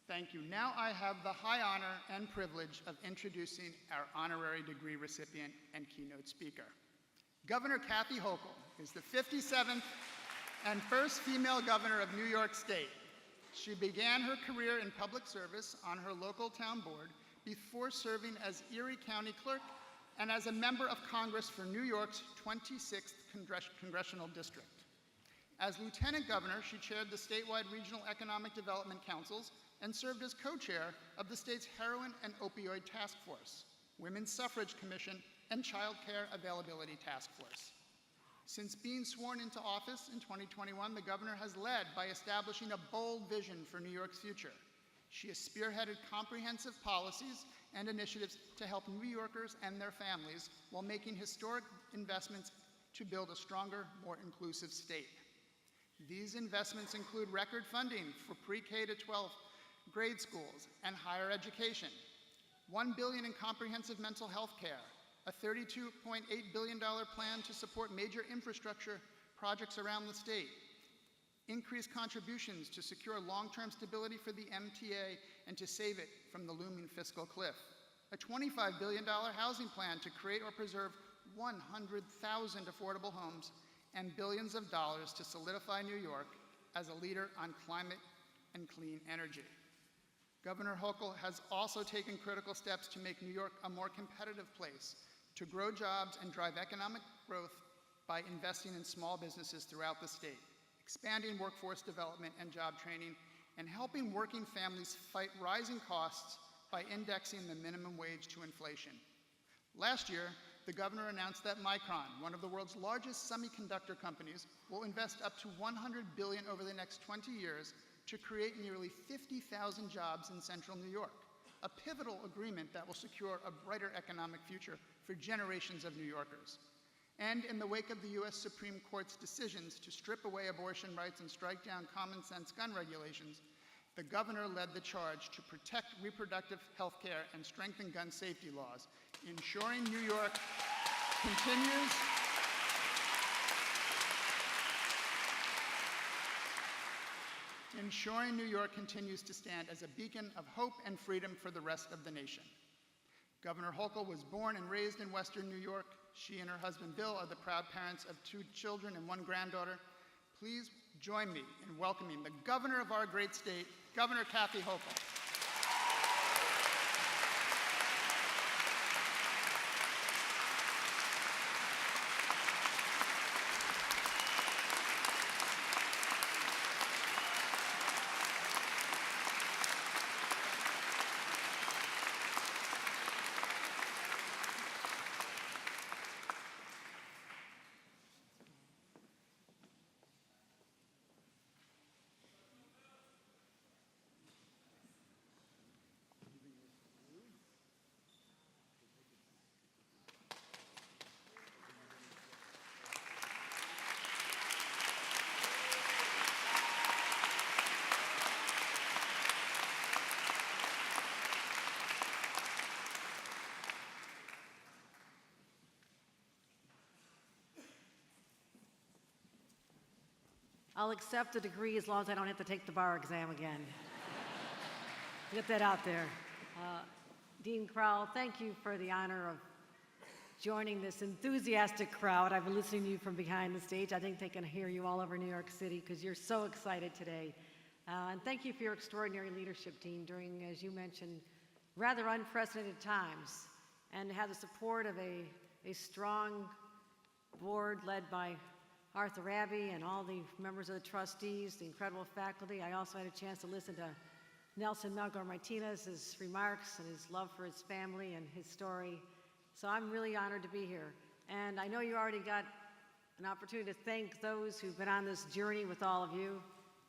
Thank you. Now I have the high honor and privilege of introducing our honorary degree recipient and keynote speaker. Governor Kathy Hochul is the 57th and first female governor of New York State. She began her career in public service on her local town board before serving as Erie County Clerk and as a member of Congress for New York's 26th Congressional District. As Lieutenant Governor, she chaired the statewide Regional Economic Development Councils and served as co-chair of the state's Heroin and Opioid Task Force, Women's Suffrage Commission, and Child Care Availability Task Force. Since being sworn into office in 2021, the governor has led by establishing a bold vision for New York's future. She has spearheaded comprehensive policies and initiatives to help New Yorkers and their families while making historic investments to build a stronger, more inclusive state. These investments include record funding for pre-K to 12 grade schools and higher education, $1 billion in comprehensive mental health care, a $32.8 billion plan to support major infrastructure projects around the state, increased contributions to secure long-term stability for the MTA and to save it from the looming fiscal cliff, a $25 billion housing plan to create or preserve 100,000 affordable homes, and billions of dollars to solidify New York as a leader on climate and clean energy. Governor Hochul has also taken critical steps to make New York a more competitive place, to grow jobs and drive economic growth by investing in small businesses throughout the state, expanding workforce development and job training, and helping working families fight rising costs by indexing the minimum wage to inflation. Last year, the governor announced that Micron, one of the world's largest semiconductor companies, will invest up to $100 billion over the next 20 years to create nearly 50,000 jobs in central New York, a pivotal agreement that will secure a brighter economic future for generations of New Yorkers. And in the wake of the US Supreme Court's decisions to strip away abortion rights and strike down common sense gun regulations, the governor led the charge to protect reproductive health care and strengthen gun safety laws, ensuring New York continues to stand as a beacon of hope and freedom for the rest of the nation. Governor Hochul was born and raised in Western New York. She and her husband Bill are the proud parents of 2 children and 1 granddaughter. Please join me in welcoming the governor of our great state, Governor Kathy Hochul. I'll accept a degree as long as I don't have to take the bar exam again. Get that out there. Dean Crowell, thank you for the honor of joining this enthusiastic crowd. I've been listening to you from behind the stage. I think they can hear you all over New York City because you're so excited today. And thank you for your extraordinary leadership, Dean, during, as you mentioned, rather unprecedented times, and to have the support of a strong board led by Arthur Abbey and all the members of the trustees, the incredible faculty. I also had a chance to listen to Nelson Melgar Martinez's remarks and his love for his family and his story. So I'm really honored to be here. And I know you already got an opportunity to thank those who've been on this journey with all of you,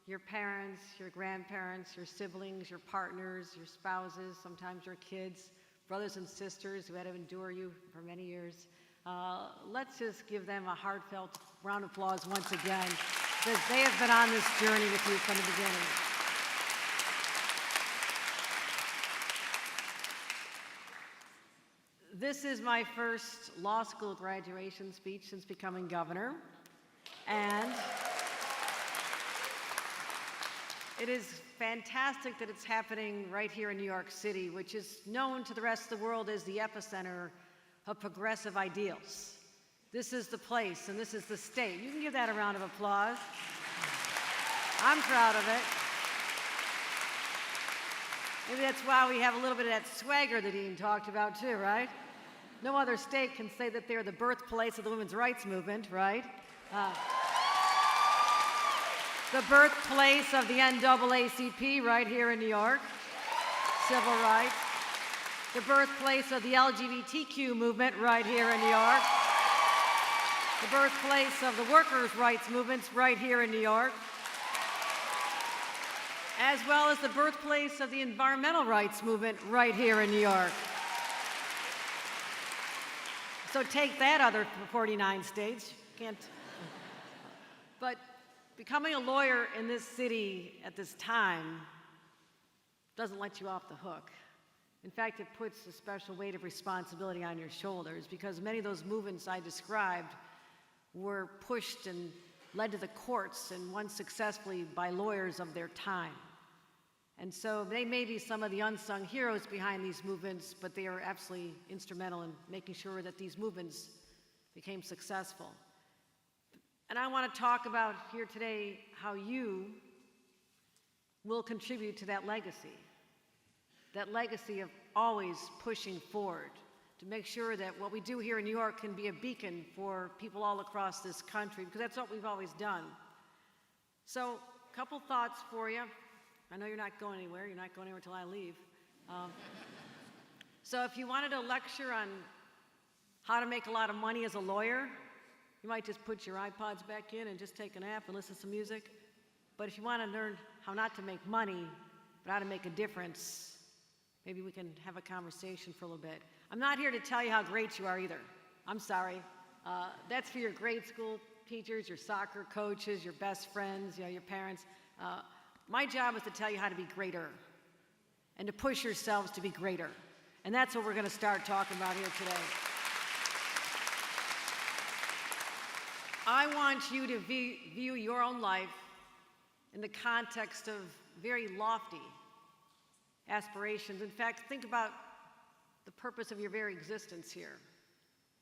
your parents, your grandparents, your siblings, your partners, your spouses, sometimes your kids, brothers and sisters who had to endure you for many years. Let's just give them a heartfelt round of applause once again, because they have been on this journey with you from the beginning. This is my first law school graduation speech since becoming governor, and It is fantastic that it's happening right here in New York City, which is known to the rest of the world as the epicenter of progressive ideals. This is the place, and this is the state. You can give that a round of applause. I'm proud of it. Maybe that's why we have a little bit of that swagger that Dean talked about too, right? No other state can say that they're the birthplace of the women's rights movement, right? The birthplace of the NAACP right here in New York, civil rights. The birthplace of the LGBTQ movement right here in New York. The birthplace of the workers' rights movements right here in New York. As well as the birthplace of the environmental rights movement right here in New York. So take that, other 49 states. Can't. But becoming a lawyer in this city at this time doesn't let you off the hook. In fact, it puts a special weight of responsibility on your shoulders, because many of those movements I described were pushed and led to the courts, and won successfully by lawyers of their time. And so they may be some of the unsung heroes behind these movements, but they are absolutely instrumental in making sure that these movements became successful. And I want to talk about here today how you will contribute to that legacy of always pushing forward to make sure that what we do here in New York can be a beacon for people all across this country, because that's what we've always done. So, a couple thoughts for you. I know you're not going anywhere. You're not going anywhere until I leave. So if you wanted a lecture on how to make a lot of money as a lawyer, you might just put your iPods back in and just take a nap and listen to some music. But if you want to learn how not to make money, but how to make a difference, maybe we can have a conversation for a little bit. I'm not here to tell you how great you are either. I'm sorry. That's for your grade school teachers, your soccer coaches, your best friends, your parents. My job is to tell you how to be greater and to push yourselves to be greater. And that's what we're going to start talking about here today. I want you to view your own life in the context of very lofty aspirations. In fact, think about the purpose of your very existence here.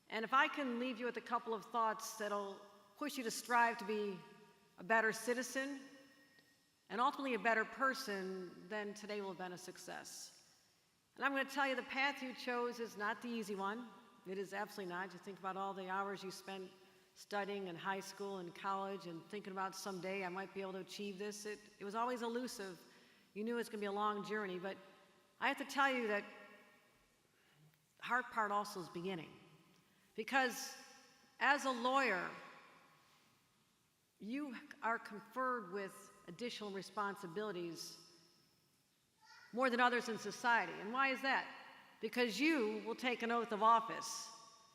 And if I can leave you with a couple of thoughts that'll push you to strive to be a better citizen and ultimately a better person, then today will have been a success. And I'm going to tell you, the path you chose is not the easy one. It is absolutely not. You think about all the hours you spent studying in high school and college and thinking about someday I might be able to achieve this. It was always elusive. You knew it was going to be a long journey, but I have to tell you that the hard part also is beginning. Because as a lawyer, you are conferred with additional responsibilities more than others in society. And why is that? Because you will take an oath of office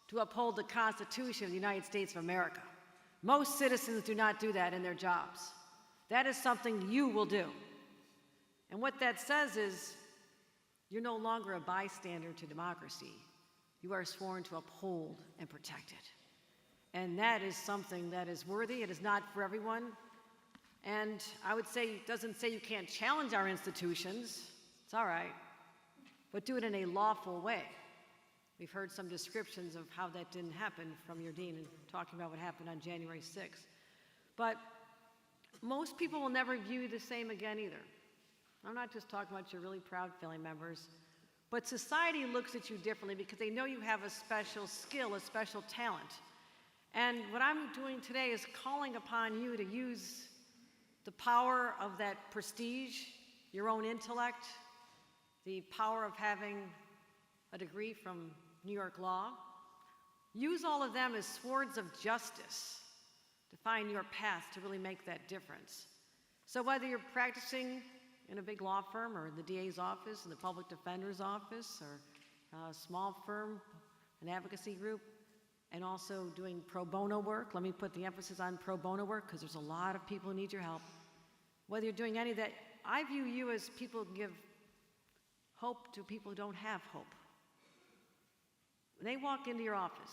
to uphold the Constitution of the United States of America. Most citizens do not do that in their jobs. That is something you will do. And what that says is you're no longer a bystander to democracy. You are sworn to uphold and protect it. And that is something that is worthy. It is not for everyone. And I would say, it doesn't say you can't challenge our institutions. It's all right. But do it in a lawful way. We've heard some descriptions of how that didn't happen from your dean and talking about what happened on January 6th. But most people will never view you the same again either. I'm not just talking about your really proud family members, but society looks at you differently because they know you have a special skill, a special talent. And what I'm doing today is calling upon you to use the power of that prestige, your own intellect, the power of having a degree from New York law. Use all of them as swords of justice to find your path to really make that difference. So whether you're practicing in a big law firm or in the DA's office, in the public defender's office, or a small firm, an advocacy group, and also doing pro bono work. Let me put the emphasis on pro bono work because there's a lot of people who need your help. Whether you're doing any of that, I view you as people who give hope to people who don't have hope. When they walk into your office,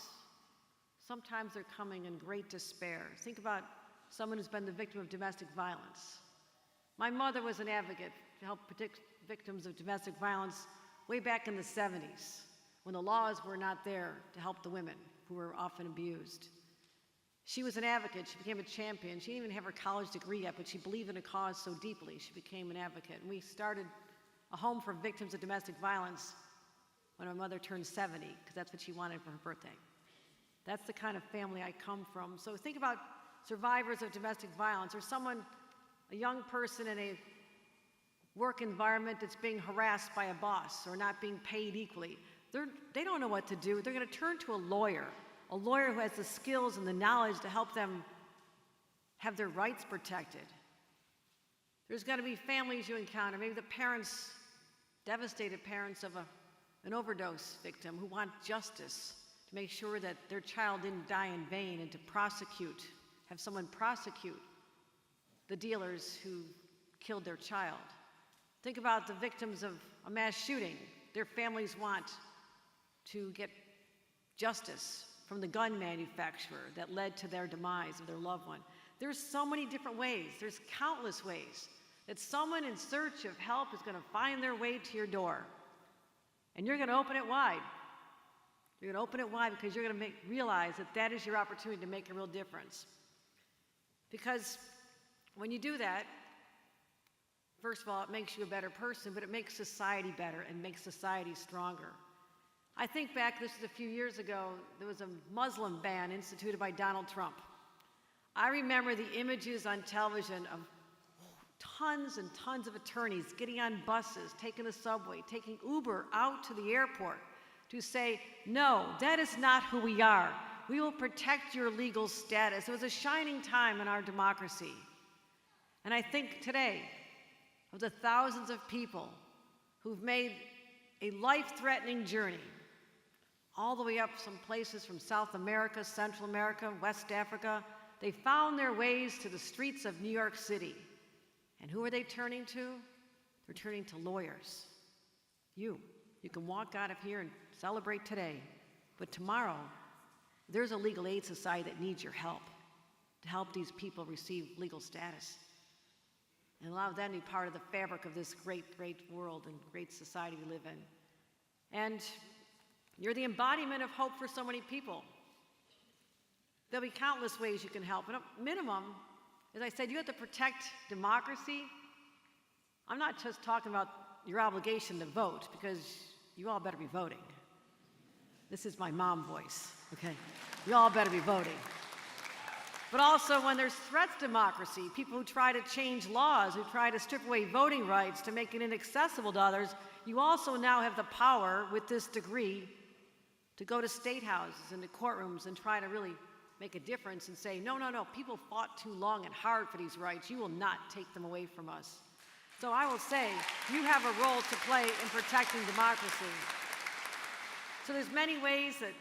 sometimes they're coming in great despair. Think about someone who's been the victim of domestic violence. My mother was an advocate to help protect victims of domestic violence way back in the 70s, when the laws were not there to help the women who were often abused. She was an advocate. She became a champion. She didn't even have her college degree yet, but she believed in a cause so deeply, she became an advocate. And we started a home for victims of domestic violence when my mother turned 70, because that's what she wanted for her birthday. That's the kind of family I come from. So think about survivors of domestic violence, or someone, a young person in a work environment that's being harassed by a boss or not being paid equally. They don't know what to do. They're going to turn to a lawyer who has the skills and the knowledge to help them have their rights protected. There's going to be families you encounter, maybe the parents, devastated parents of an overdose victim who want justice to make sure that their child didn't die in vain, and to have someone prosecute the dealers who killed their child. Think about the victims of a mass shooting. Their families want to get justice from the gun manufacturer that led to their demise of their loved one. There's so many different ways. There's countless ways that someone in search of help is going to find their way to your door. And you're going to open it wide. You're going to open it wide because you're going to realize that that is your opportunity to make a real difference. Because when you do that, first of all, it makes you a better person, but it makes society better and makes society stronger. I think back, this was a few years ago, there was a Muslim ban instituted by Donald Trump. I remember the images on television of tons and tons of attorneys getting on buses, taking the subway, taking Uber out to the airport to say, no, that is not who we are. We will protect your legal status. It was a shining time in our democracy. And I think today, of the thousands of people who've made a life-threatening journey, all the way up some places from South America, Central America, West Africa, they found their ways to the streets of New York City. And who are they turning to? They're turning to lawyers. You can walk out of here and celebrate today, but tomorrow, there's a legal aid society that needs your help to help these people receive legal status and allow them to be part of the fabric of this great, great world and great society we live in. And you're the embodiment of hope for so many people. There'll be countless ways you can help. And at minimum, as I said, you have to protect democracy. I'm not just talking about your obligation to vote, because you all better be voting. This is my mom voice, okay? You all better be voting. But also when there's threats to democracy, people who try to change laws, who try to strip away voting rights to make it inaccessible to others, you also now have the power with this degree to go to state houses and to courtrooms and try to really make a difference and say, no, no, no, people fought too long and hard for these rights. You will not take them away from us. So I will say, you have a role to play in protecting democracy. So there's many ways that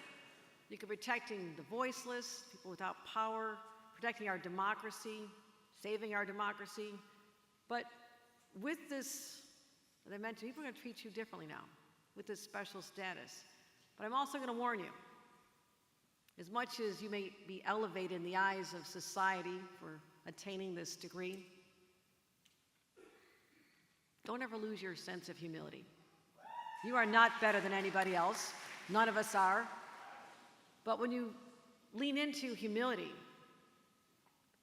you can be protecting the voiceless, people without power, protecting our democracy, saving our democracy. But with this, as I mentioned, people are going to treat you differently now with this special status. But I'm also going to warn you, as much as you may be elevated in the eyes of society for attaining this degree, don't ever lose your sense of humility. You are not better than anybody else. None of us are. But when you lean into humility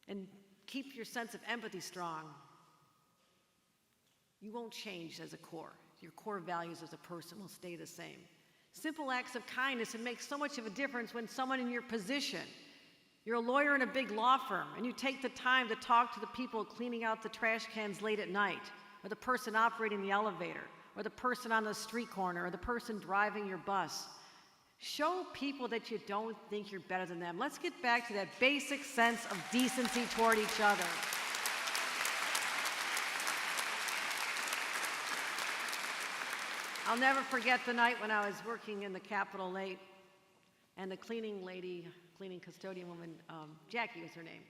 and keep your sense of empathy strong, you won't change as a core. Your core values as a person will stay the same. Simple acts of kindness, it makes so much of a difference when someone in your position, you're a lawyer in a big law firm, and you take the time to talk to the people cleaning out the trash cans late at night, or the person operating the elevator, or the person on the street corner, or the person driving your bus. Show people that you don't think you're better than them. Let's get back to that basic sense of decency toward each other. I'll never forget the night when I was working in the Capitol late, and the cleaning lady, cleaning custodian woman, Jackie was her name.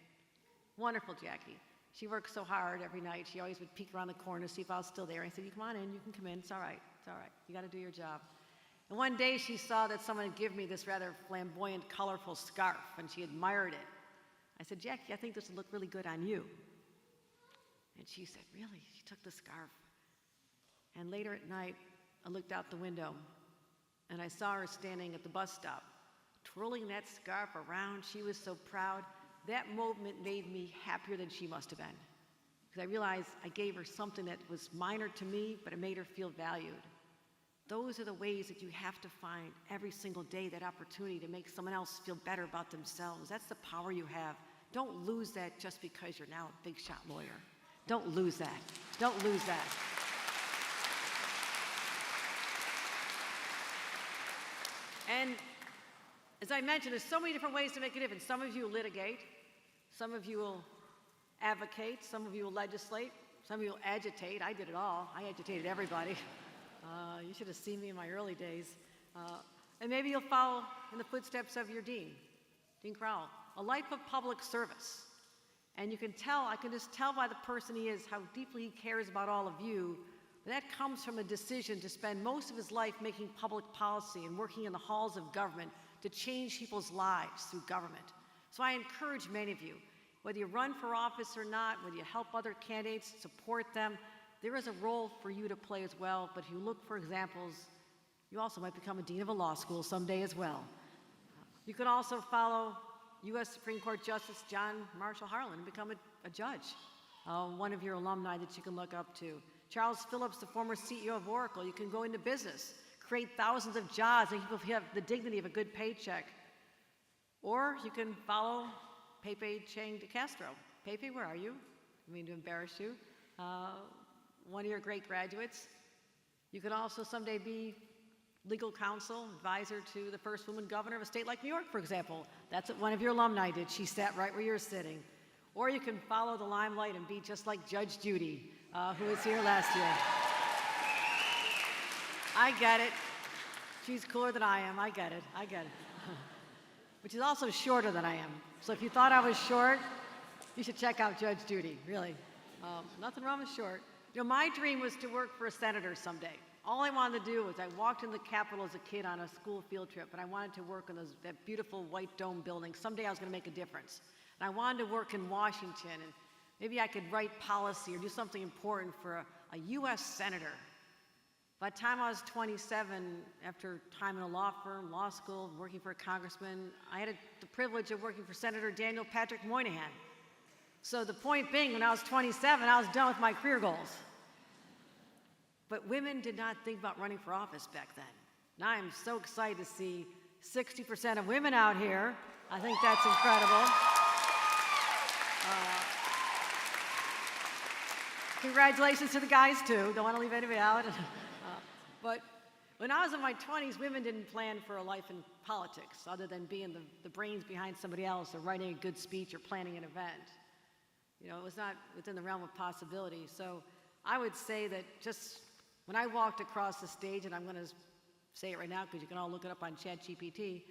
Wonderful Jackie. She worked so hard every night. She always would peek around the corner to see if I was still there. I said, you come on in, you can come in, it's all right, it's all right. You gotta do your job. And one day she saw that someone had given me this rather flamboyant, colorful scarf, and she admired it. I said, Jackie, I think this would look really good on you. And she said, really? She took the scarf. And later at night, I looked out the window, and I saw her standing at the bus stop, twirling that scarf around. She was so proud. That moment made me happier than she must have been, because I realized I gave her something that was minor to me, but it made her feel valued. Those are the ways that you have to find every single day, that opportunity to make someone else feel better about themselves. That's the power you have. Don't lose that just because you're now a big shot lawyer. Don't lose that. Don't lose that. And as I mentioned, there's so many different ways to make a difference. Some of you will litigate. Some of you will advocate. Some of you will legislate. Some of you will agitate. I did it all. I agitated everybody. You should have seen me in my early days. And maybe you'll follow in the footsteps of your dean, Dean Crowell, a life of public service. And you can tell, I can just tell by the person he is how deeply he cares about all of you. That comes from a decision to spend most of his life making public policy and working in the halls of government to change people's lives through government. So I encourage many of you, whether you run for office or not, whether you help other candidates, support them, there is a role for you to play as well. But if you look for examples, you also might become a dean of a law school someday as well. You can also follow U.S. Supreme Court Justice John Marshall Harlan and become a judge, one of your alumni that you can look up to. Charles Phillips, the former CEO of Oracle, you can go into business, create thousands of jobs, and people have the dignity of a good paycheck. Or you can follow Pepe Chang de Castro. Pepe, where are you? I mean to embarrass you. One of your great graduates. You could also someday be legal counsel, advisor to the first woman governor of a state like New York, for example. That's what one of your alumni did. She sat right where you're sitting. Or you can follow the limelight and be just like Judge Judy, who was here last year. I get it. She's cooler than I am. I get it. I get it. But she's also shorter than I am. So if you thought I was short, you should check out Judge Judy, really. Nothing wrong with short. You know, my dream was to work for a senator someday. All I wanted to do was, I walked in the Capitol as a kid on a school field trip, and I wanted to work in that beautiful white dome building. Someday I was going to make a difference. And I wanted to work in Washington, and maybe I could write policy or do something important for a U.S. senator. By the time I was 27, after time in a law firm, law school, working for a congressman, I had the privilege of working for Senator Daniel Patrick Moynihan. So the point being, when I was 27, I was done with my career goals. But women did not think about running for office back then. Now I'm so excited to see 60% of women out here. I think that's incredible. Congratulations to the guys, too. Don't want to leave anybody out. But when I was in my 20s, women didn't plan for a life in politics other than being the brains behind somebody else or writing a good speech or planning an event. You know, it was not within the realm of possibility. So I would say that just when I walked across the stage, and I'm going to say it right now because you can all look it up on ChatGPT,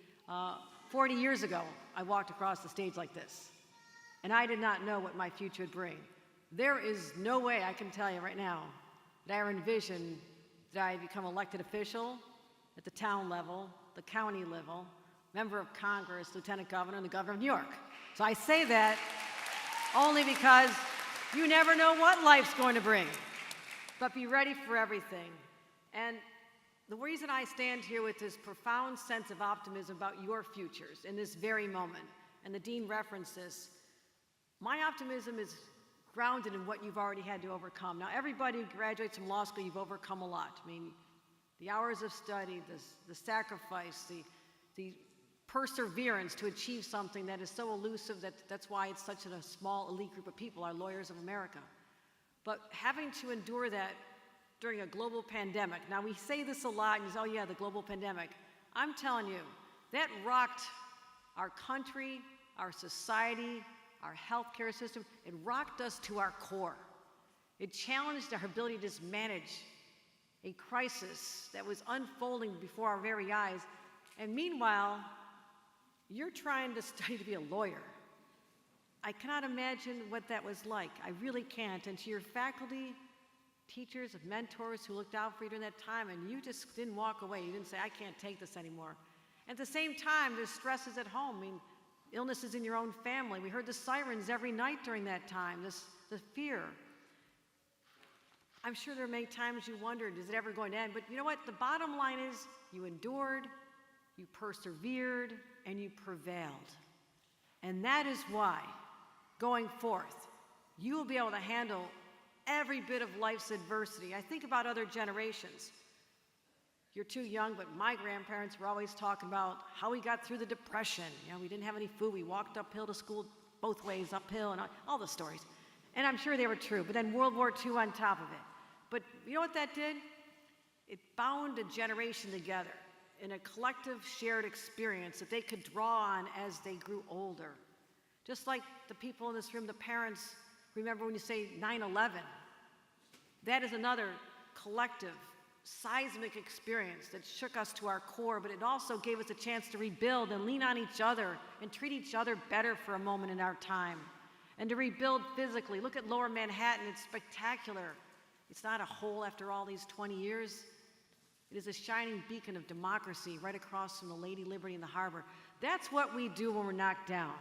40 years ago, I walked across the stage like this. And I did not know what my future would bring. There is no way I can tell you right now that I envisioned that I become elected official at the town level, the county level, member of Congress, lieutenant governor, and the governor of New York. So I say that only because you never know what life's going to bring. But be ready for everything. And the reason I stand here with this profound sense of optimism about your futures in this very moment, and the dean referenced this, my optimism is grounded in what you've already had to overcome. Now, everybody who graduates from law school, you've overcome a lot. I mean, the hours of study, the sacrifice, the perseverance to achieve something that is so elusive that's why it's such a small elite group of people, our lawyers of America. But having to endure that during a global pandemic, now we say this a lot, and you say, oh yeah, the global pandemic. I'm telling you, that rocked our country, our society, our healthcare system. It rocked us to our core. It challenged our ability to just manage a crisis that was unfolding before our very eyes. And meanwhile, you're trying to study to be a lawyer. I cannot imagine what that was like. I really can't. And to your faculty, teachers, mentors who looked out for you during that time, and you just didn't walk away. You didn't say, I can't take this anymore. At the same time, there's stresses at home. I mean, illnesses in your own family. We heard the sirens every night during that time, the fear. I'm sure there are many times you wondered, is it ever going to end? But you know what? The bottom line is you endured, you persevered, and you prevailed. And that is why, going forth, you will be able to handle every bit of life's adversity. I think about other generations. You're too young, but my grandparents were always talking about how we got through the Depression. You know, we didn't have any food. We walked uphill to school both ways, uphill, and all the stories. And I'm sure they were true. But then World War II on top of it. But you know what that did? It bound a generation together in a collective shared experience that they could draw on as they grew older. Just like the people in this room, the parents, remember when you say 9/11? That is another collective, seismic experience that shook us to our core, but it also gave us a chance to rebuild and lean on each other and treat each other better for a moment in our time. And to rebuild physically. Look at Lower Manhattan, it's spectacular. It's not a hole after all these 20 years. It is a shining beacon of democracy right across from the Lady Liberty and the harbor. That's what we do when we're knocked down.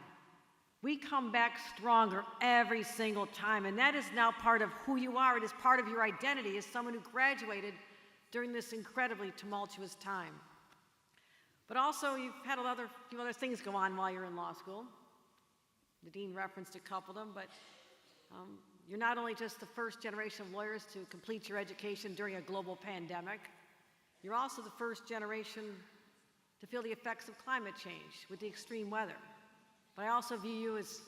We come back stronger every single time, and that is now part of who you are. It is part of your identity as someone who graduated during this incredibly tumultuous time. But also, you've had a few other things go on while you're in law school. The dean referenced a couple of them, but you're not only just the first generation of lawyers to complete your education during a global pandemic, you're also the first generation to feel the effects of climate change with the extreme weather. But I also view you as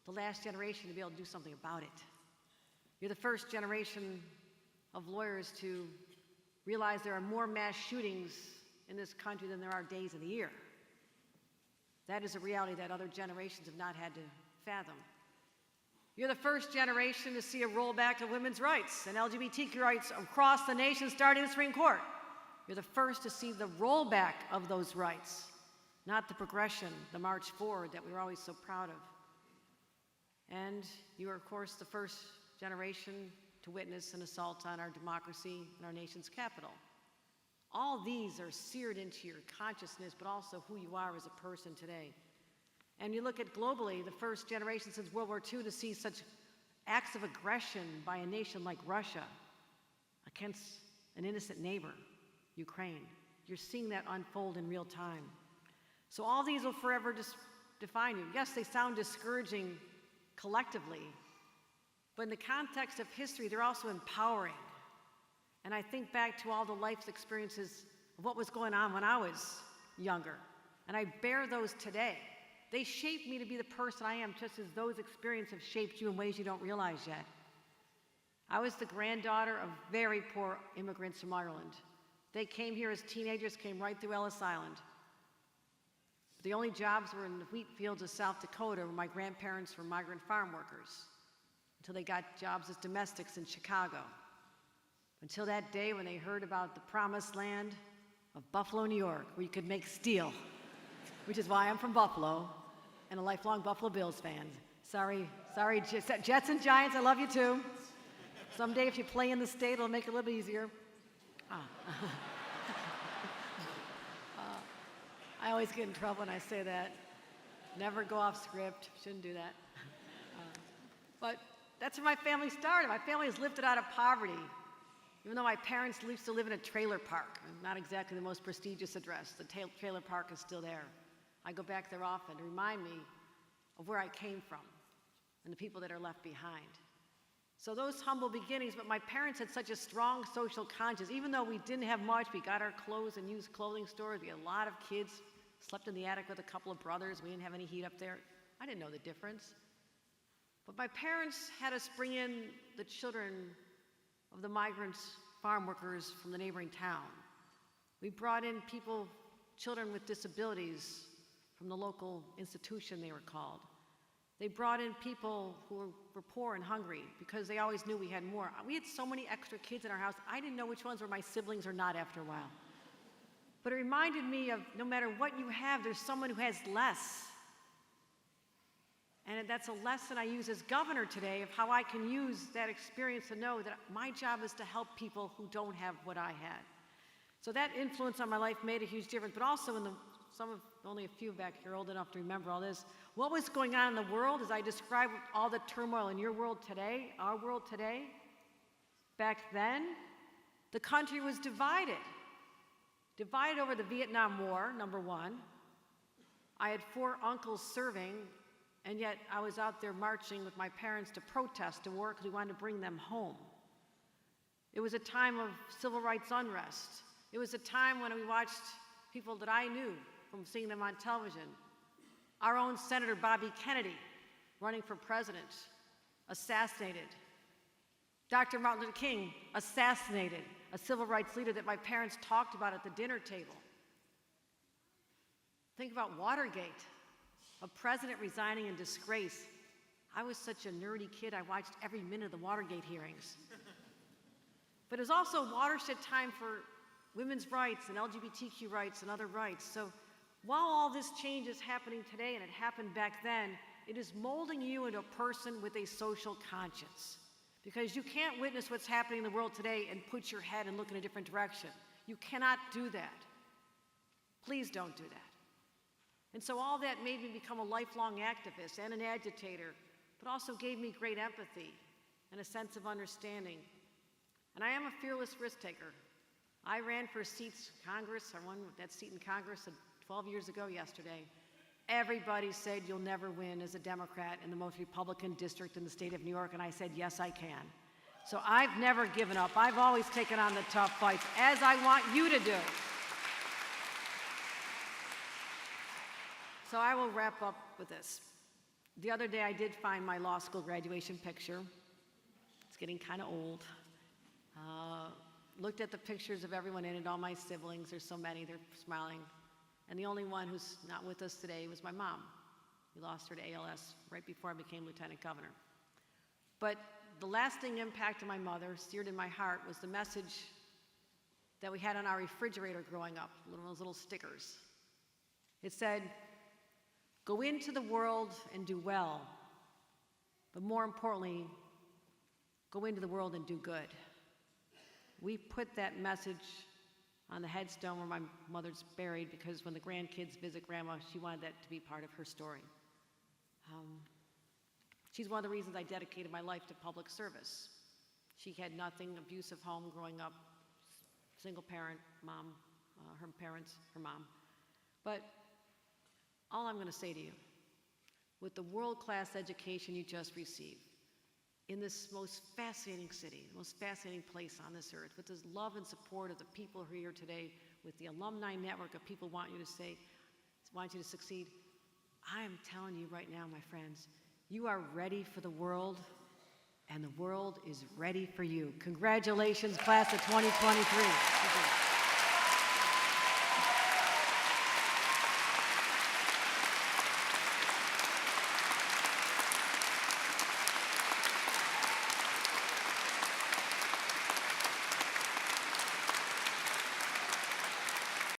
the last generation to be able to do something about it. You're the first generation of lawyers to realize there are more mass shootings in this country than there are days in the year. That is a reality that other generations have not had to fathom. You're the first generation to see a rollback of women's rights and LGBTQ rights across the nation, starting in the Supreme Court. You're the first to see the rollback of those rights, not the progression, the march forward that we were always so proud of. And you are, of course, the first generation to witness an assault on our democracy and our nation's capital. All these are seared into your consciousness, but also who you are as a person today. And you look at globally, the first generation since World War II to see such acts of aggression by a nation like Russia against an innocent neighbor, Ukraine. You're seeing that unfold in real time. So all these will forever define you. Yes, they sound discouraging collectively, but in the context of history, they're also empowering. And I think back to all the life experiences of what was going on when I was younger, and I bear those today. They shaped me to be the person I am, just as those experiences have shaped you in ways you don't realize yet. I was the granddaughter of very poor immigrants from Ireland. They came here as teenagers, came right through Ellis Island. The only jobs were in the wheat fields of South Dakota, where my grandparents were migrant farm workers, until they got jobs as domestics in Chicago. Until that day when they heard about the promised land of Buffalo, New York, where you could make steel, which is why I'm from Buffalo and a lifelong Buffalo Bills fan. Sorry, Jets and Giants, I love you too. Someday if you play in the state, it'll make it a little bit easier. I always get in trouble when I say that. Never go off script, shouldn't do that. But that's where my family started. My family was lifted out of poverty. Even though my parents used to live in a trailer park, not exactly the most prestigious address, the trailer park is still there. I go back there often to remind me of where I came from and the people that are left behind. So those humble beginnings, but my parents had such a strong social conscience. Even though we didn't have much, we got our clothes in used clothing stores. We had a lot of kids, slept in the attic with a couple of brothers. We didn't have any heat up there. I didn't know the difference. But my parents had us bring in the children of the migrants, farm workers from the neighboring town. We brought in children with disabilities from the local institution, they were called. They brought in people who were poor and hungry because they always knew we had more. We had so many extra kids in our house, I didn't know which ones were my siblings or not after a while. But it reminded me of no matter what you have, there's someone who has less. And that's a lesson I use as governor today of how I can use that experience to know that my job is to help people who don't have what I had. So that influence on my life made a huge difference, but also only a few back here old enough to remember all this. What was going on in the world as I described all the turmoil in your world today, our world today? Back then, the country was divided. Divided over the Vietnam War, number one. I had 4 uncles serving, and yet I was out there marching with my parents to protest the war because we wanted to bring them home. It was a time of civil rights unrest. It was a time when we watched people that I knew from seeing them on television. Our own Senator Bobby Kennedy, running for president, assassinated. Dr. Martin Luther King, assassinated, a civil rights leader that my parents talked about at the dinner table. Think about Watergate, a president resigning in disgrace. I was such a nerdy kid, I watched every minute of the Watergate hearings. But it was also a watershed time for women's rights and LGBTQ rights and other rights. So while all this change is happening today and it happened back then, it is molding you into a person with a social conscience. Because you can't witness what's happening in the world today and put your head and look in a different direction. You cannot do that. Please don't do that. And so all that made me become a lifelong activist and an agitator, but also gave me great empathy and a sense of understanding. And I am a fearless risk taker. I ran for seats in Congress. I won that seat in Congress 12 years ago yesterday. Everybody said you'll never win as a Democrat in the most Republican district in the state of New York, and I said, yes, I can. So I've never given up. I've always taken on the tough fights, as I want you to do. So I will wrap up with this. The other day I did find my law school graduation picture. It's getting kind of old. Looked at the pictures of everyone in it, all my siblings. There's so many, they're smiling. And the only one who's not with us today was my mom. We lost her to ALS right before I became lieutenant governor. But the lasting impact of my mother, seared in my heart, was the message that we had on our refrigerator growing up, those little stickers. It said, go into the world and do well, but more importantly, go into the world and do good. We put that message on the headstone where my mother's buried because when the grandkids visit Grandma, she wanted that to be part of her story. She's one of the reasons I dedicated my life to public service. She had nothing, abusive home growing up, single parent, mom, her parents, her mom. But all I'm going to say to you, with the world-class education you just received, in this most fascinating city, the most fascinating place on this earth, with this love and support of the people who are here today, with the alumni network of people want you to succeed, I am telling you right now, my friends, you are ready for the world, and the world is ready for you. Congratulations, class of 2023.